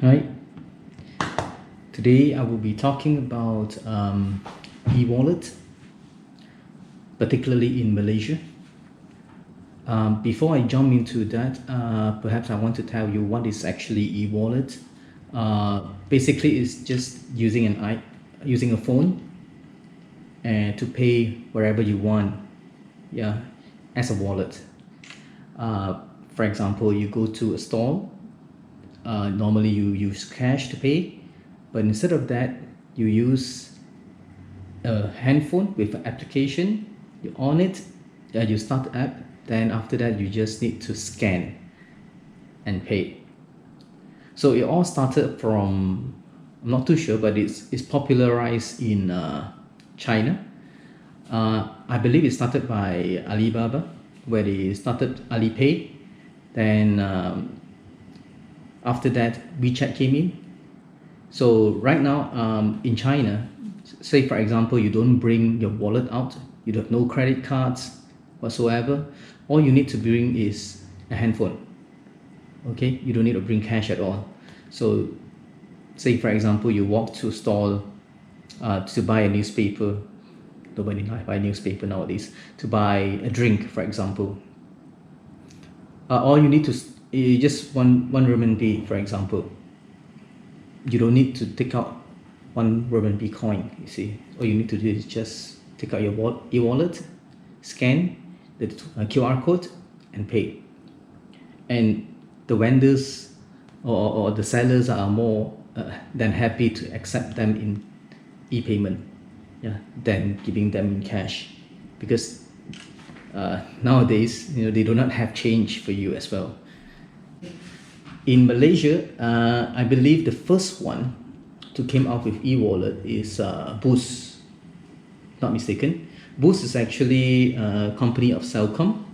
Hi, today I will be talking about e-wallet, particularly in Malaysia. Before I jump into that, perhaps I want to tell you what is actually e-wallet. Basically, it's just using using a phone and to pay wherever you want, yeah, as a wallet. For example, you go to a store. Normally you use cash to pay, but instead of that, you use a handphone with an application. You on it, you start the app, then after that you just need to scan and pay. So it all started from, I'm not too sure, but it's popularized in China. I believe it started by Alibaba, where they started Alipay. Then after that, WeChat came in. So right now in China, say for example, you don't bring your wallet out, you have no credit cards whatsoever, all you need to bring is a handphone. Okay, you don't need to bring cash at all. So say for example, you walk to a stall to buy a newspaper. Nobody buy a newspaper nowadays. To buy a drink, for example, all you need to just one renminbi, for example. You don't need to take out one renminbi coin. You see, all you need to do is just take out your e-wallet, scan the QR code, and pay. And the vendors or the sellers are more than happy to accept them in e-payment, yeah, than giving them in cash, because nowadays they do not have change for you as well. In Malaysia, I believe the first one to came out with e-wallet is Boost. Not mistaken. Boost is actually a company of Celcom.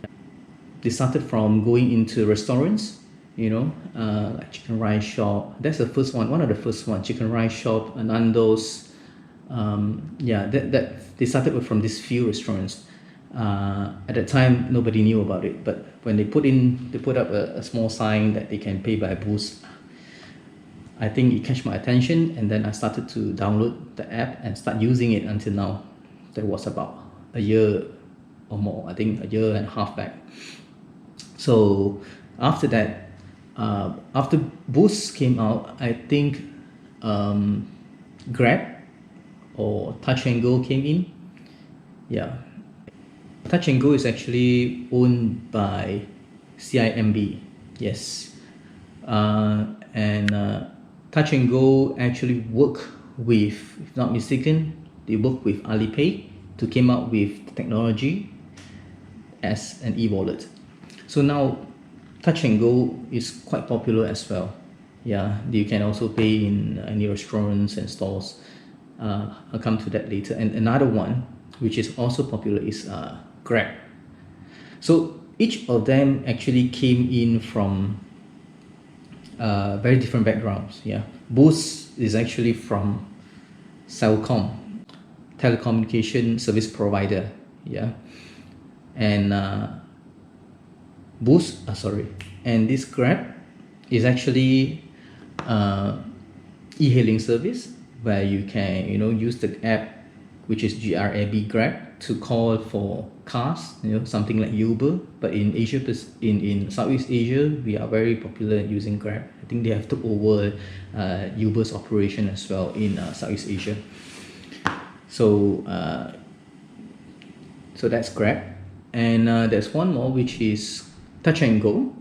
They started from going into restaurants, like chicken rice shop. That's the first one of the first one. Chicken rice shop, Nando's. Yeah, that they started from these few restaurants. At that time, nobody knew about it, but when they put up a small sign that they can pay by Boost, I think it catch my attention, and then I started to download the app and start using it until now. That was about a year or more, I think a year and a half back. So after that, after Boost came out, I think Grab or Touch and Go came in. Yeah. Touch and Go is actually owned by CIMB, yes. And Touch and Go actually work with, if not mistaken, they work with Alipay to came out with the technology as an e-wallet. So now Touch and Go is quite popular as well. Yeah, you can also pay in any restaurants and stores. I'll come to that later. And another one, which is also popular, is Grab. So each of them actually came in from very different backgrounds. Yeah, Boost is actually from Celcom, telecommunication service provider. Yeah, and and this Grab is actually e-hailing service where you can use the app, which is Grab, to call for cars, something like Uber. But in Asia, in Southeast Asia, we are very popular using Grab. I think they have took over Uber's operation as well in Southeast Asia. So so that's Grab, and there's one more, which is Touch and Go.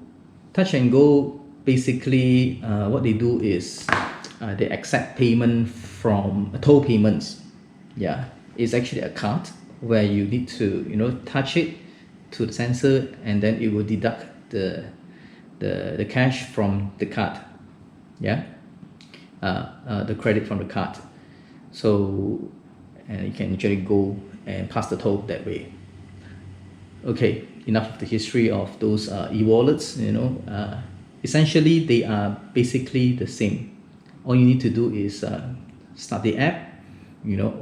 Touch and Go, basically what they do is they accept payment from toll payments. Yeah, it's actually a card where you need to touch it to the sensor, and then it will deduct the cash from the card. Yeah, the credit from the card. So and you can actually go and pass the toll that way. Okay, enough of the history of those e-wallets. Essentially they are basically the same. All you need to do is start the app,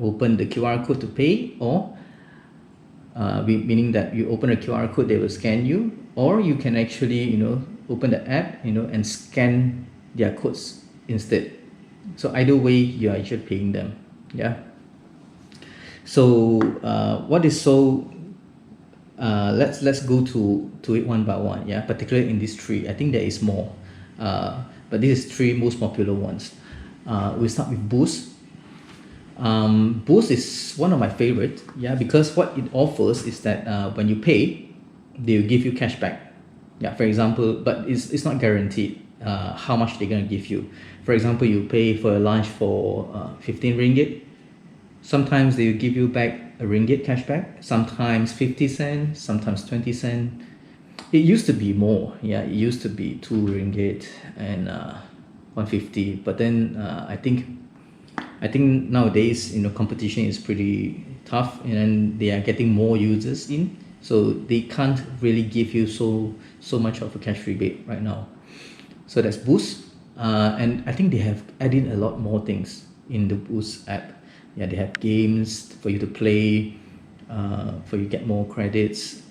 open the QR code to pay, or meaning that you open a QR code, they will scan you, or you can actually open the app and scan their codes instead. So either way, you're actually paying them. Yeah. So what is so let's go to it one by one. Yeah, particularly in these three, I think there is more, but this is three most popular ones. We start with Boost. Boost is one of my favorite. Yeah, because what it offers is that when you pay, they'll give you cash back. Yeah, for example, but it's not guaranteed how much they're gonna give you. For example, you pay for a lunch for 15 ringgit. Sometimes they will give you back a ringgit cashback, sometimes 50 cents, sometimes 20 cents. It used to be more. Yeah, it used to be 2 ringgit and 150. But then I think nowadays, competition is pretty tough, and then they are getting more users in, so they can't really give you so much of a cash rebate right now. So that's Boost, and I think they have added a lot more things in the Boost app. Yeah, they have games for you to play, for you get more credits.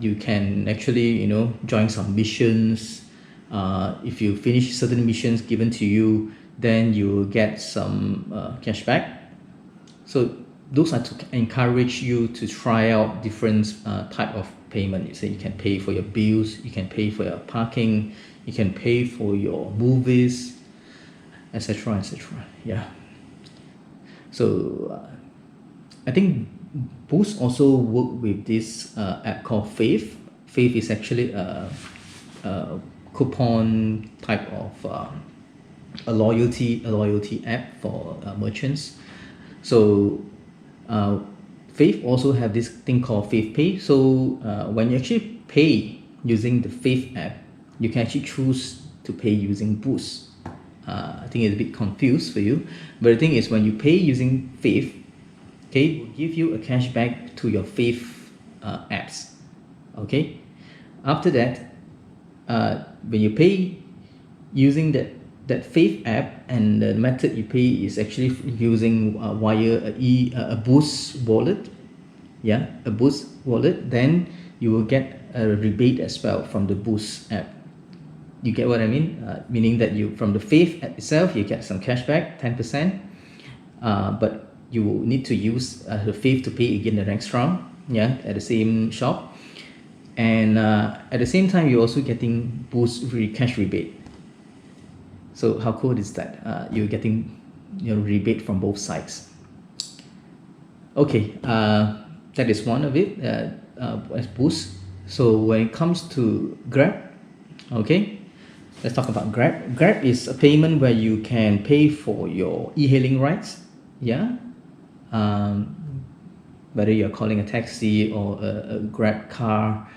You can actually join some missions. If you finish certain missions given to you, then you will get some cash back. So those are to encourage you to try out different type of payment. You say you can pay for your bills, you can pay for your parking, you can pay for your movies, etc., etc. Yeah. So I think Boost also work with this app called Fave. Fave is actually a coupon type of a loyalty app for merchants. So Fave also have this thing called Fave Pay. So when you actually pay using the Fave app, you can actually choose to pay using Boost. I think it's a bit confused for you, but the thing is, when you pay using Fave, okay, it will give you a cashback to your Fave apps. Okay, after that, when you pay using that Fave app, and the method you pay is actually using via a Boost wallet. Yeah, a Boost wallet. Then you will get a rebate as well from the Boost app. You get what I mean? Meaning that you, from the Fave app itself, you get some cashback, 10%, but you will need to use the Fave to pay again the next round. Yeah, at the same shop, and at the same time, you're also getting Boost cash rebate. So how cool is that? You're getting rebate from both sides. Okay, that is one of it as Boost. So when it comes to Grab, okay, let's talk about Grab. Grab is a payment where you can pay for your e-hailing rides. Yeah, whether you're calling a taxi or a Grab car,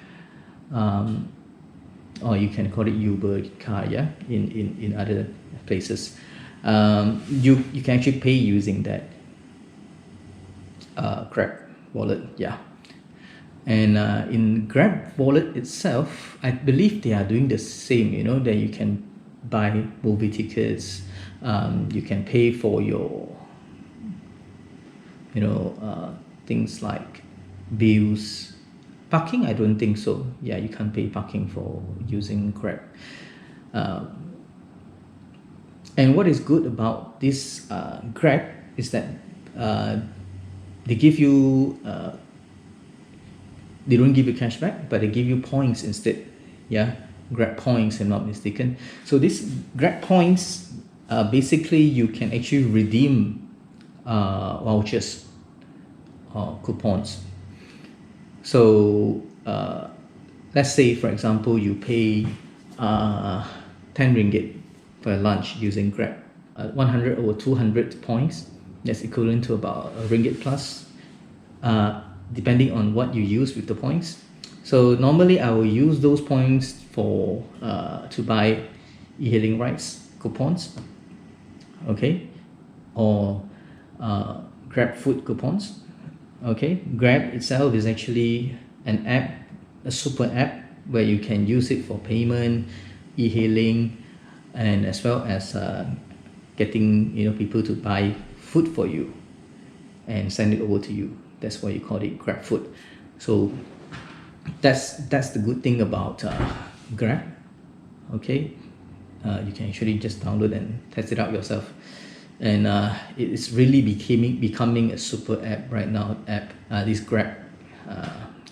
or you can call it Uber car. Yeah, in other places, you can actually pay using that Grab wallet. Yeah. And in Grab wallet itself, I believe they are doing the same, that you can buy movie tickets, you can pay for your, things like bills. Parking, I don't think so. Yeah, you can't pay parking for using Grab. And what is good about this Grab is that they give you they don't give you cashback, but they give you points instead. Yeah, Grab points, if I'm not mistaken. So this Grab points, basically you can actually redeem vouchers or coupons. So let's say, for example, you pay 10 ringgit for a lunch using Grab. 100 or 200 points, that's equivalent to about a ringgit plus. Depending on what you use with the points. So normally I will use those points for to buy e-hailing rides coupons, okay, or Grab food coupons. Okay, Grab itself is actually an app, a super app where you can use it for payment, e-hailing, and as well as getting people to buy food for you and send it over to you. That's why you call it Grab Food. So that's the good thing about Grab. Okay, You can actually just download and test it out yourself. And it is really becoming a super app right now. This Grab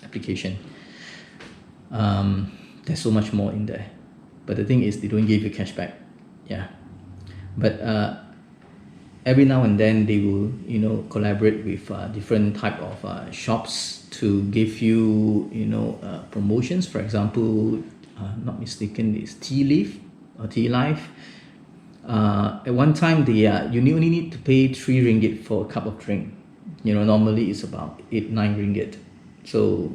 application. There's so much more in there, but the thing is they don't give you cashback. Yeah, but every now and then they will collaborate with different type of shops to give you promotions. For example, not mistaken, it's Tea Leaf or Tea Life. At one time, you only need to pay 3 ringgit for a cup of drink. Normally it's about 8-9 ringgit. So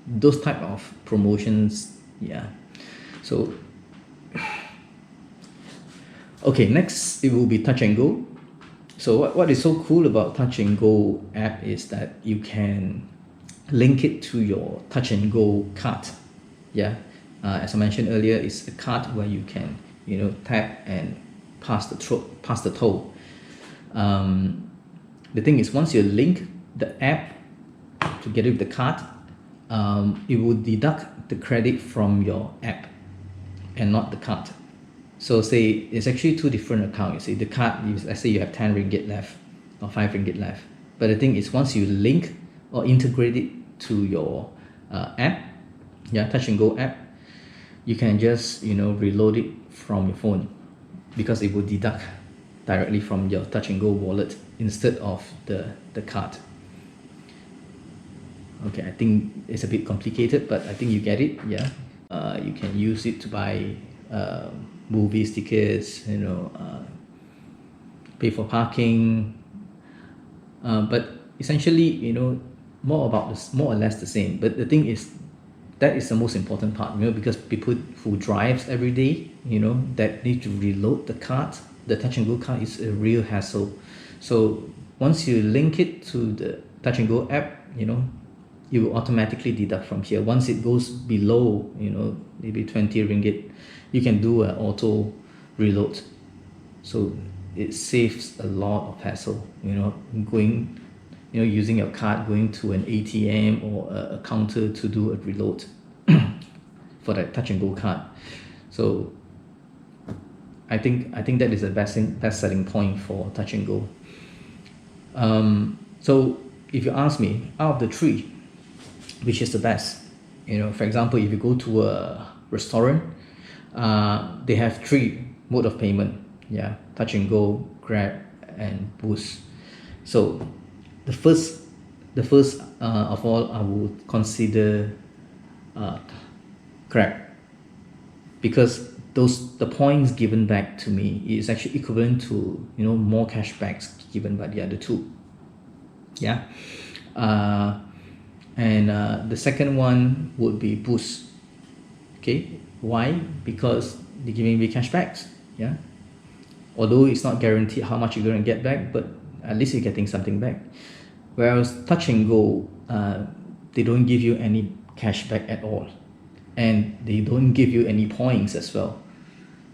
those type of promotions, yeah. So okay, next it will be Touch and Go. So what is so cool about Touch and Go app is that you can link it to your Touch and Go card. Yeah, as I mentioned earlier, it's a card where you can tap and pass the toll. The thing is, once you link the app together with the card, it will deduct the credit from your app and not the card. So say it's actually 2 different accounts. You see, the card, let's say you have 10 ringgit left or 5 ringgit left. But the thing is, once you link or integrate it to your app, Touch and Go app, you can just reload it from your phone, because it will deduct directly from your Touch and Go wallet instead of the card. Okay, I think it's a bit complicated, but I think you get it. Yeah, you can use it to buy movie tickets, pay for parking, but essentially more or less the same. But the thing is, that is the most important part, because people who drives every day, that need to reload the card, the Touch and Go card, is a real hassle. So once you link it to the Touch and Go app, you will automatically deduct from here. Once it goes below, maybe 20 ringgit, you can do an auto reload. So it saves a lot of hassle, going, using your card, going to an ATM or a counter to do a reload for that Touch and Go card. So I think that is the best selling point for Touch and Go. So if you ask me, out of the 3, which is the best? For example, if you go to a restaurant, they have 3 mode of payment. Yeah, Touch and Go, Grab, and Boost. So the first of all, I would consider Grab, because the points given back to me is actually equivalent to more cashbacks given by the other 2. Yeah. And the second one would be Boost. Okay, why? Because they're giving me cashbacks. Yeah, although it's not guaranteed how much you're going to get back, but at least you're getting something back. Whereas Touch and Go, they don't give you any cashback at all, and they don't give you any points as well.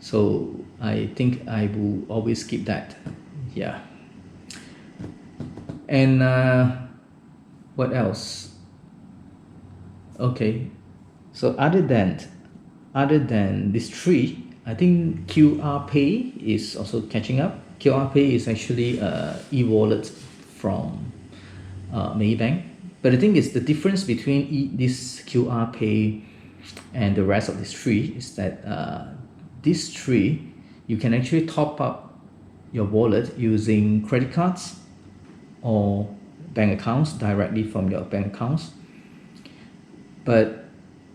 So I think I will always keep that. Yeah. And what else? Okay, so other than these 3, I think GrabPay is also catching up. GrabPay is actually e-wallet from Maybank. But the thing is, the difference between this GrabPay and the rest of these 3 is that these 3, you can actually top up your wallet using credit cards or bank accounts directly from your bank accounts. But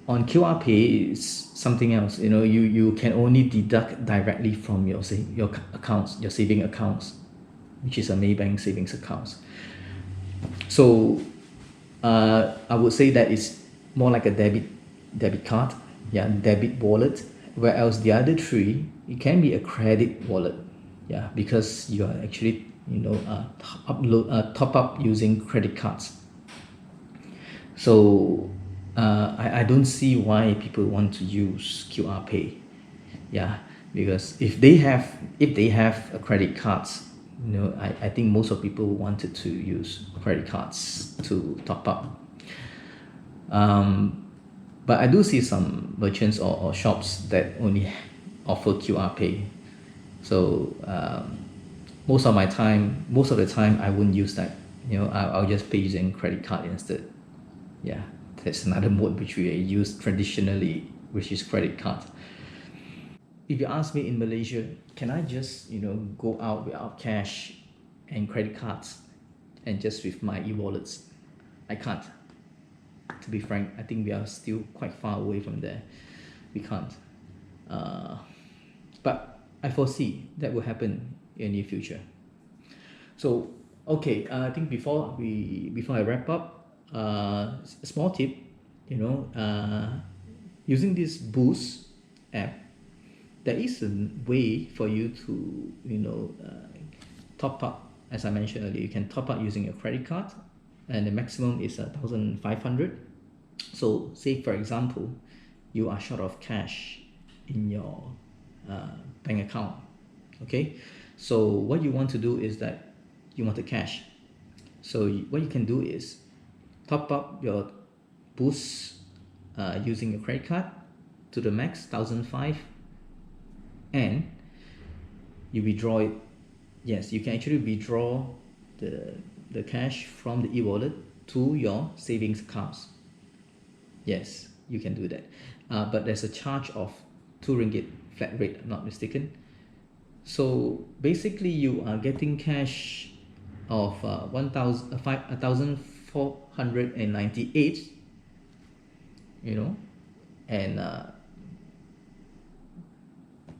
on GrabPay, it's something else. You can only deduct directly from your accounts, your saving accounts, which is a Maybank savings accounts. So I would say that it's more like a debit card, debit wallet. Whereas the other 3, it can be a credit wallet, because you are actually top up using credit cards. So I don't see why people want to use GrabPay. Because if they have a credit cards, I think most of people wanted to use credit cards to top up. But I do see some merchants or shops that only offer QR pay. So most of the time I wouldn't use that. I'll just pay using credit card instead. Yeah, that's another mode which we use traditionally, which is credit card. If you ask me in Malaysia, can I just go out without cash and credit cards and just with my e-wallets? I can't. To be frank, I think we are still quite far away from there. We can't. Uh, but I foresee that will happen in the near future. So okay, I think before I wrap up, a small tip, using this Boost app, there is a way for you to top up. As I mentioned earlier, you can top up using your credit card, and the maximum is 1,500. So say for example, you are short of cash in your uh, bank account. Okay, so what you want to do is that you want the cash. So what you can do is top up your Boost using your credit card to the max 1,500, and you withdraw it. Yes, you can actually withdraw the cash from the e-wallet to your savings accounts. Yes, you can do that. But there's a charge of 2 ringgit flat rate, I'm not mistaken. So basically, you are getting cash of 1,498, and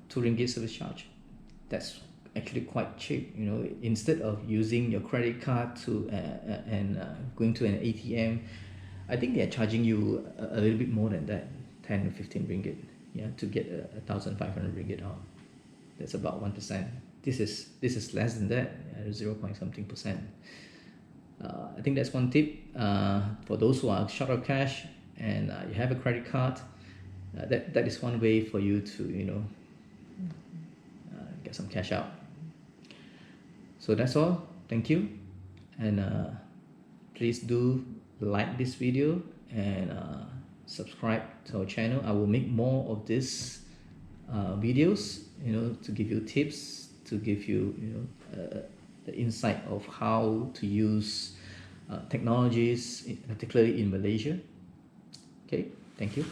2 ringgit service charge. That's actually quite cheap. Instead of using your credit card to and going to an ATM, I think they're charging you a little bit more than that, 10 or 15 ringgit, yeah, to get a 1,500 ringgit out. That's about 1%. This is less than that, 0 point something percent. I think that's one tip for those who are short of cash and you have a credit card. That is one way for you to get some cash out. So that's all. Thank you, and please do like this video and subscribe to our channel. I will make more of these videos, to give you tips, to give you the insight of how to use technologies, particularly in Malaysia. Okay, thank you.